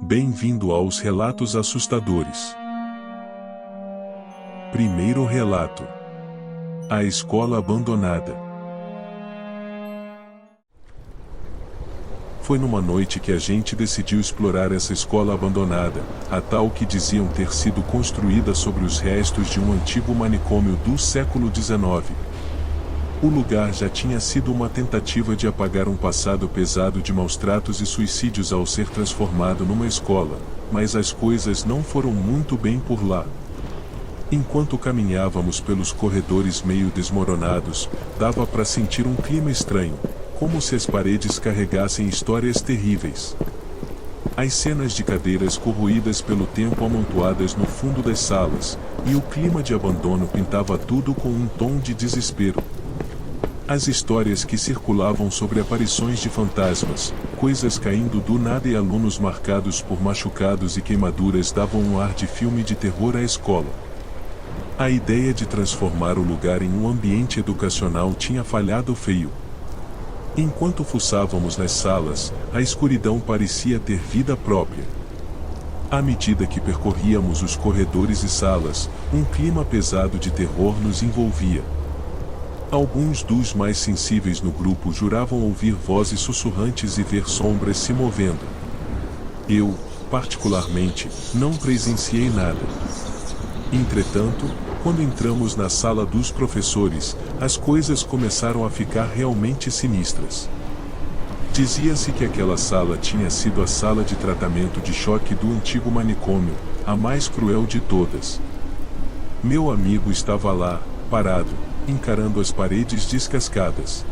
Bem-vindo aos relatos assustadores. Primeiro relato: a escola abandonada. Foi numa noite que a gente decidiu explorar essa escola abandonada, a tal que diziam ter sido construída sobre os restos de um antigo manicômio do século XIX. O lugar já tinha sido uma tentativa de apagar um passado pesado de maus-tratos e suicídios ao ser transformado numa escola, mas as coisas não foram muito bem por lá. Enquanto caminhávamos pelos corredores meio desmoronados, dava para sentir um clima estranho, como se as paredes carregassem histórias terríveis. As cenas de cadeiras corroídas pelo tempo amontoadas no fundo das salas, e o clima de abandono pintava tudo com um tom de desespero. As histórias que circulavam sobre aparições de fantasmas, coisas caindo do nada e alunos marcados por machucados e queimaduras davam um ar de filme de terror à escola. A ideia de transformar o lugar em um ambiente educacional tinha falhado feio. Enquanto fuçávamos nas salas, a escuridão parecia ter vida própria. À medida que percorríamos os corredores e salas, um clima pesado de terror nos envolvia. Alguns dos mais sensíveis no grupo juravam ouvir vozes sussurrantes e ver sombras se movendo. Eu, particularmente, não presenciei nada. Entretanto, quando entramos na sala dos professores, as coisas começaram a ficar realmente sinistras. Dizia-se que aquela sala tinha sido a sala de tratamento de choque do antigo manicômio, a mais cruel de todas. Meu amigo estava lá, parado, encarando as paredes descascadas.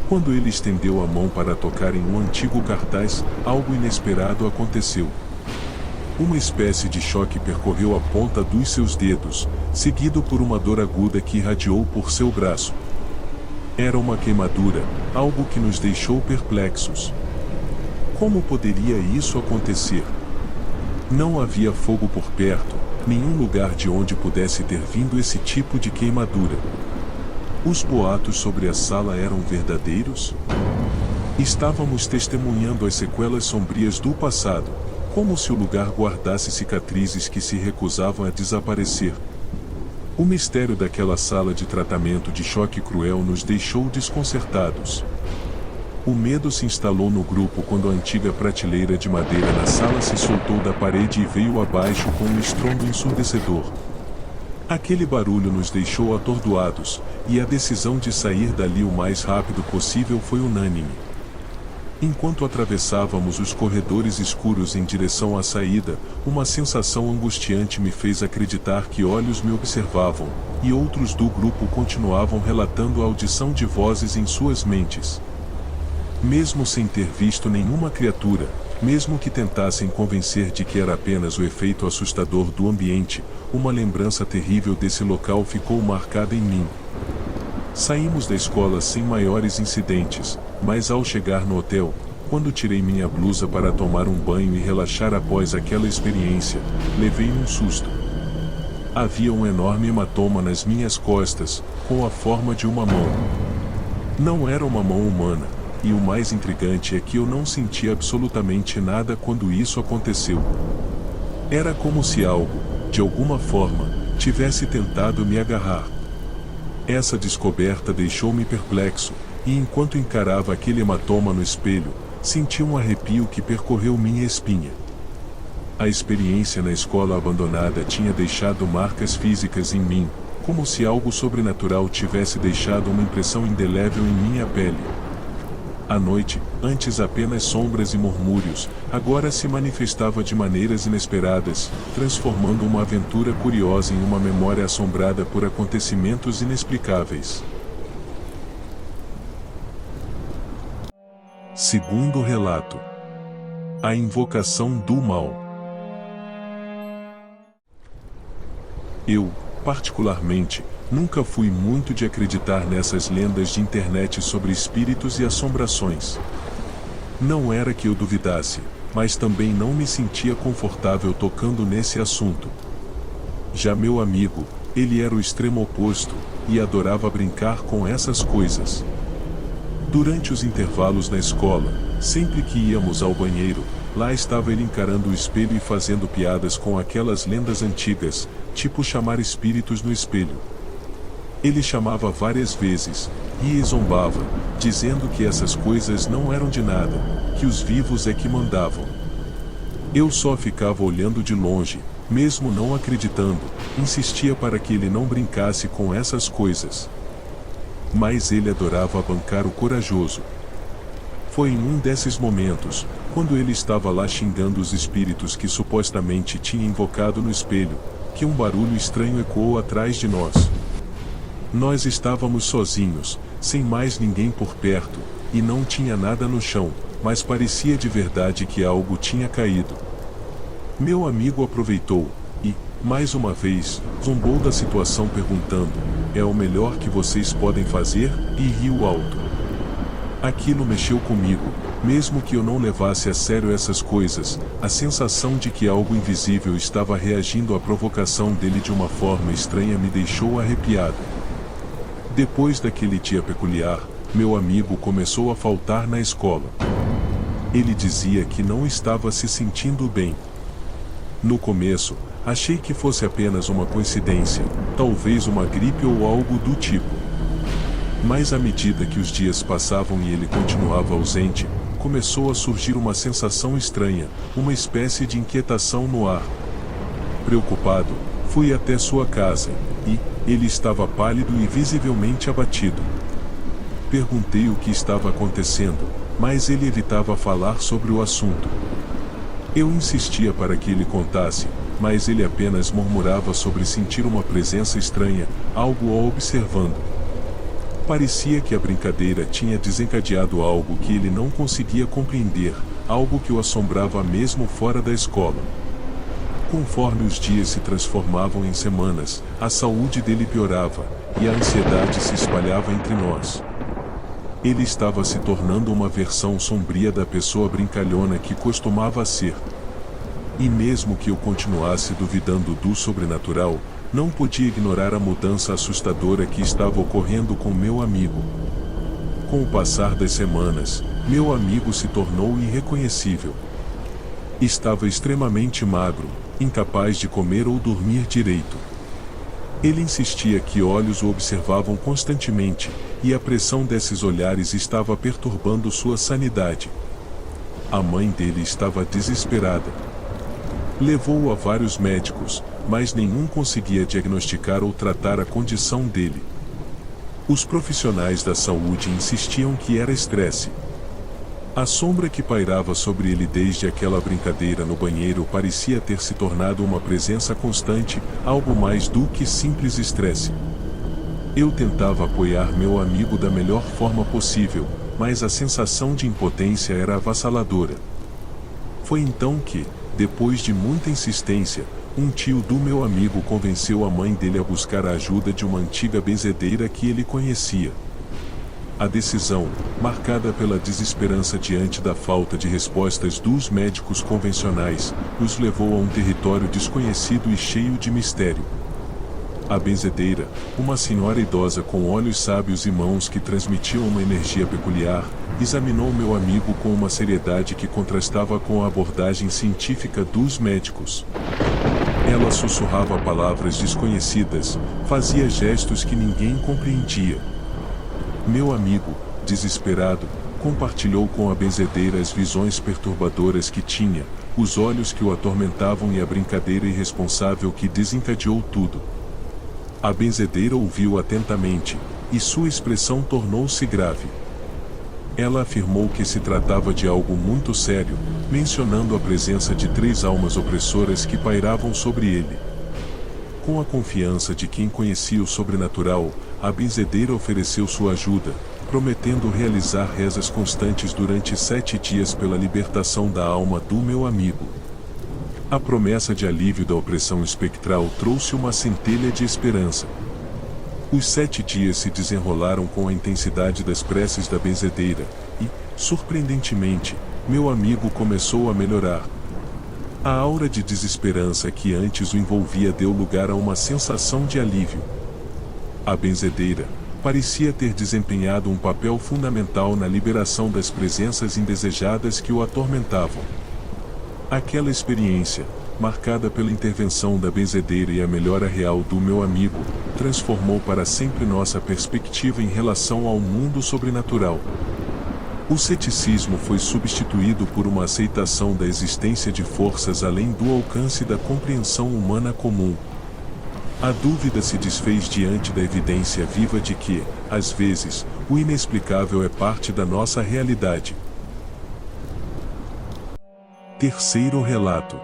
Quando ele estendeu a mão para tocar em um antigo cartaz, algo inesperado aconteceu. Uma espécie de choque percorreu a ponta dos seus dedos, seguido por uma dor aguda que irradiou por seu braço. Era uma queimadura, algo que nos deixou perplexos. Como poderia isso acontecer? Não havia fogo por perto, nenhum lugar de onde pudesse ter vindo esse tipo de queimadura. Os boatos sobre a sala eram verdadeiros? Estávamos testemunhando as sequelas sombrias do passado, como se o lugar guardasse cicatrizes que se recusavam a desaparecer. O mistério daquela sala de tratamento de choque cruel nos deixou desconcertados. O medo se instalou no grupo quando a antiga prateleira de madeira na sala se soltou da parede e veio abaixo com um estrondo ensurdecedor. Aquele barulho nos deixou atordoados, e a decisão de sair dali o mais rápido possível foi unânime. Enquanto atravessávamos os corredores escuros em direção à saída, uma sensação angustiante me fez acreditar que olhos me observavam, e outros do grupo continuavam relatando a audição de vozes em suas mentes. Mesmo sem ter visto nenhuma criatura, mesmo que tentassem convencer de que era apenas o efeito assustador do ambiente, uma lembrança terrível desse local ficou marcada em mim. Saímos da escola sem maiores incidentes, mas ao chegar no hotel, quando tirei minha blusa para tomar um banho e relaxar após aquela experiência, levei um susto. Havia um enorme hematoma nas minhas costas, com a forma de uma mão. Não era uma mão humana. E o mais intrigante é que eu não senti absolutamente nada quando isso aconteceu. Era como se algo, de alguma forma, tivesse tentado me agarrar. Essa descoberta deixou-me perplexo, e enquanto encarava aquele hematoma no espelho, senti um arrepio que percorreu minha espinha. A experiência na escola abandonada tinha deixado marcas físicas em mim, como se algo sobrenatural tivesse deixado uma impressão indelével em minha pele. A noite, antes apenas sombras e murmúrios, agora se manifestava de maneiras inesperadas, transformando uma aventura curiosa em uma memória assombrada por acontecimentos inexplicáveis. Segundo relato: a invocação do mal. Eu, particularmente, nunca fui muito de acreditar nessas lendas de internet sobre espíritos e assombrações. Não era que eu duvidasse, mas também não me sentia confortável tocando nesse assunto. Já meu amigo, ele era o extremo oposto, e adorava brincar com essas coisas. Durante os intervalos na escola, Sempre que íamos ao banheiro, lá estava ele encarando o espelho e fazendo piadas com aquelas lendas antigas, tipo chamar espíritos no espelho. Ele chamava várias vezes, ria e zombava, dizendo que essas coisas não eram de nada, que os vivos é que mandavam. Eu só ficava olhando de longe, mesmo não acreditando, insistia para que ele não brincasse com essas coisas. Mas ele adorava bancar o corajoso. Foi em um desses momentos, quando ele estava lá xingando os espíritos que supostamente tinha invocado no espelho, que um barulho estranho ecoou atrás de nós. Nós estávamos sozinhos, sem mais ninguém por perto, e não tinha nada no chão, mas parecia de verdade que algo tinha caído. Meu amigo aproveitou, e, mais uma vez, zombou da situação perguntando, é o melhor que vocês podem fazer, e riu alto. Aquilo mexeu comigo, mesmo que eu não levasse a sério essas coisas, a sensação de que algo invisível estava reagindo à provocação dele de uma forma estranha me deixou arrepiado. Depois daquele dia peculiar, meu amigo começou a faltar na escola. Ele dizia que não estava se sentindo bem. No começo, achei que fosse apenas uma coincidência, talvez uma gripe ou algo do tipo. Mas à medida que os dias passavam e ele continuava ausente, começou a surgir uma sensação estranha, uma espécie de inquietação no ar. Preocupado, fui até sua casa, e ele estava pálido e visivelmente abatido. Perguntei o que estava acontecendo, mas ele evitava falar sobre o assunto. Eu insistia para que ele contasse, mas ele apenas murmurava sobre sentir uma presença estranha, algo o observando. Parecia que a brincadeira tinha desencadeado algo que ele não conseguia compreender, algo que o assombrava mesmo fora da escola. Conforme os dias se transformavam em semanas, a saúde dele piorava, e a ansiedade se espalhava entre nós. Ele estava se tornando uma versão sombria da pessoa brincalhona que costumava ser. E mesmo que eu continuasse duvidando do sobrenatural, não podia ignorar a mudança assustadora que estava ocorrendo com meu amigo. Com o passar das semanas, meu amigo se tornou irreconhecível. Estava extremamente magro, incapaz de comer ou dormir direito. Ele insistia que olhos o observavam constantemente, e a pressão desses olhares estava perturbando sua sanidade. A mãe dele estava desesperada. Levou-o a vários médicos, mas nenhum conseguia diagnosticar ou tratar a condição dele. Os profissionais da saúde insistiam que era estresse. A sombra que pairava sobre ele desde aquela brincadeira no banheiro parecia ter se tornado uma presença constante, algo mais do que simples estresse. Eu tentava apoiar meu amigo da melhor forma possível, mas a sensação de impotência era avassaladora. Foi então que, depois de muita insistência, um tio do meu amigo convenceu a mãe dele a buscar a ajuda de uma antiga benzedeira que ele conhecia. A decisão, marcada pela desesperança diante da falta de respostas dos médicos convencionais, os levou a um território desconhecido e cheio de mistério. A benzedeira, uma senhora idosa com olhos sábios e mãos que transmitiam uma energia peculiar, examinou meu amigo com uma seriedade que contrastava com a abordagem científica dos médicos. Ela sussurrava palavras desconhecidas, fazia gestos que ninguém compreendia. Meu amigo, desesperado, compartilhou com a benzedeira as visões perturbadoras que tinha, os olhos que o atormentavam e a brincadeira irresponsável que desencadeou tudo. A benzedeira ouviu atentamente, e sua expressão tornou-se grave. Ela afirmou que se tratava de algo muito sério, mencionando a presença de 3 almas opressoras que pairavam sobre ele. Com a confiança de quem conhecia o sobrenatural, a benzedeira ofereceu sua ajuda, prometendo realizar rezas constantes durante 7 dias pela libertação da alma do meu amigo. A promessa de alívio da opressão espectral trouxe uma centelha de esperança. Os 7 dias se desenrolaram com a intensidade das preces da benzedeira, e, surpreendentemente, meu amigo começou a melhorar. A aura de desesperança que antes o envolvia deu lugar a uma sensação de alívio. A benzedeira, parecia ter desempenhado um papel fundamental na liberação das presenças indesejadas que o atormentavam. Aquela experiência, marcada pela intervenção da benzedeira e a melhora real do meu amigo, transformou para sempre nossa perspectiva em relação ao mundo sobrenatural. O ceticismo foi substituído por uma aceitação da existência de forças além do alcance da compreensão humana comum. A dúvida se desfez diante da evidência viva de que, às vezes, o inexplicável é parte da nossa realidade. Terceiro relato.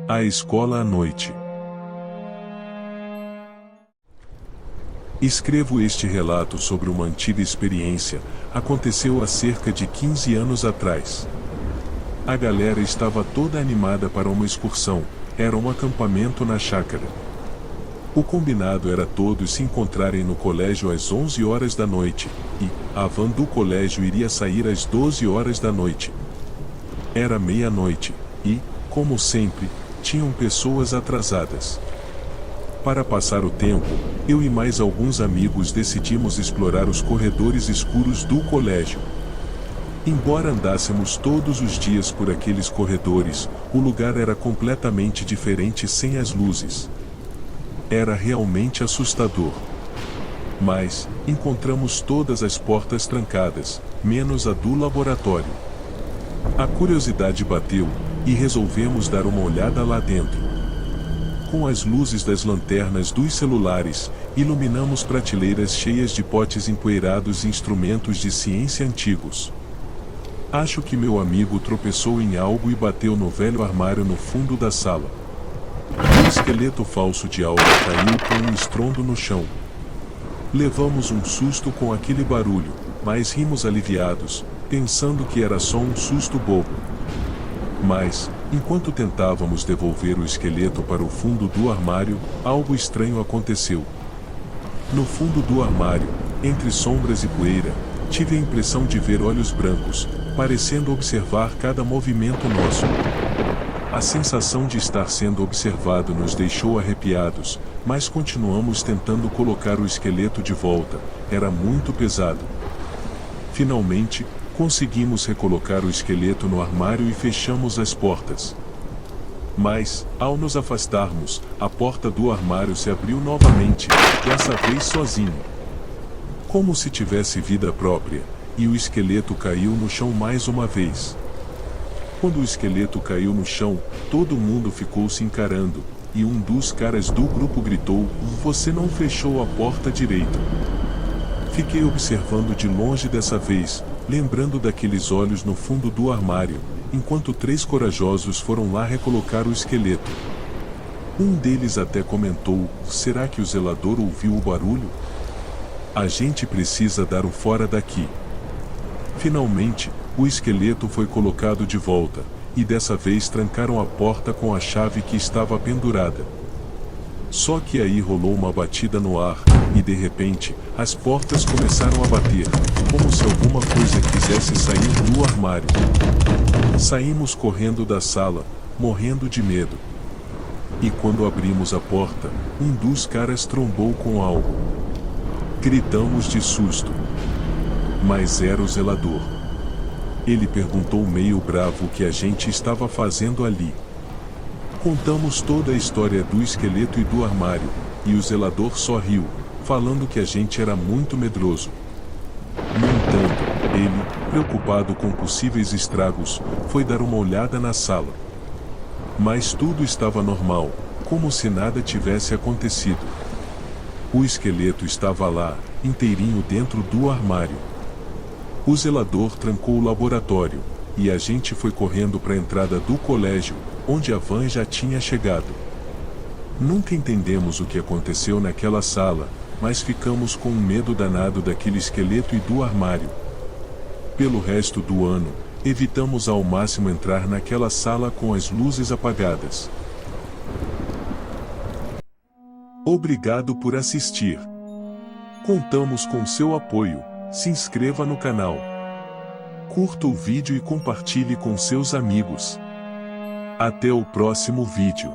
A escola à noite. Escrevo este relato sobre uma antiga experiência, aconteceu há cerca de 15 anos atrás. A galera estava toda animada para uma excursão, era um acampamento na chácara. O combinado era todos se encontrarem no colégio às 11 horas da noite, e a van do colégio iria sair às 12 horas da noite. Era meia-noite, e, como sempre, tinham pessoas atrasadas. Para passar o tempo, eu e mais alguns amigos decidimos explorar os corredores escuros do colégio. Embora andássemos todos os dias por aqueles corredores, o lugar era completamente diferente sem as luzes. Era realmente assustador. Mas, encontramos todas as portas trancadas, menos a do laboratório. A curiosidade bateu, e resolvemos dar uma olhada lá dentro. Com as luzes das lanternas dos celulares, iluminamos prateleiras cheias de potes empoeirados e instrumentos de ciência antigos. Acho que meu amigo tropeçou em algo e bateu no velho armário no fundo da sala. Um esqueleto falso de algo caiu com um estrondo no chão. Levamos um susto com aquele barulho, mas rimos aliviados, pensando que era só um susto bobo. Mas, enquanto tentávamos devolver o esqueleto para o fundo do armário, algo estranho aconteceu. No fundo do armário, entre sombras e poeira, tive a impressão de ver olhos brancos, parecendo observar cada movimento nosso. A sensação de estar sendo observado nos deixou arrepiados, mas continuamos tentando colocar o esqueleto de volta, era muito pesado. Finalmente, conseguimos recolocar o esqueleto no armário e fechamos as portas. Mas, ao nos afastarmos, a porta do armário se abriu novamente, dessa vez sozinho. Como se tivesse vida própria, e o esqueleto caiu no chão mais uma vez. Quando o esqueleto caiu no chão, todo mundo ficou se encarando, e um dos caras do grupo gritou: "Você não fechou a porta direito." Fiquei observando de longe dessa vez, lembrando daqueles olhos no fundo do armário, enquanto 3 corajosos foram lá recolocar o esqueleto. Um deles até comentou: "Será que o zelador ouviu o barulho? A gente precisa dar o fora daqui." Finalmente, o esqueleto foi colocado de volta, e dessa vez trancaram a porta com a chave que estava pendurada. Só que aí rolou uma batida no ar, e de repente, as portas começaram a bater, como se alguma coisa quisesse sair do armário. Saímos correndo da sala, morrendo de medo. E quando abrimos a porta, um dos caras trombou com algo. Gritamos de susto. Mas era o zelador. Ele perguntou meio bravo o que a gente estava fazendo ali. Contamos toda a história do esqueleto e do armário, e o zelador só riu, falando que a gente era muito medroso. No entanto, ele, preocupado com possíveis estragos, foi dar uma olhada na sala. Mas tudo estava normal, como se nada tivesse acontecido. O esqueleto estava lá, inteirinho dentro do armário. O zelador trancou o laboratório, e a gente foi correndo para a entrada do colégio, onde a van já tinha chegado. Nunca entendemos o que aconteceu naquela sala, mas ficamos com um medo danado daquele esqueleto e do armário. Pelo resto do ano, evitamos ao máximo entrar naquela sala com as luzes apagadas. Obrigado por assistir. Contamos com seu apoio. Se inscreva no canal. Curta o vídeo e compartilhe com seus amigos. Até o próximo vídeo.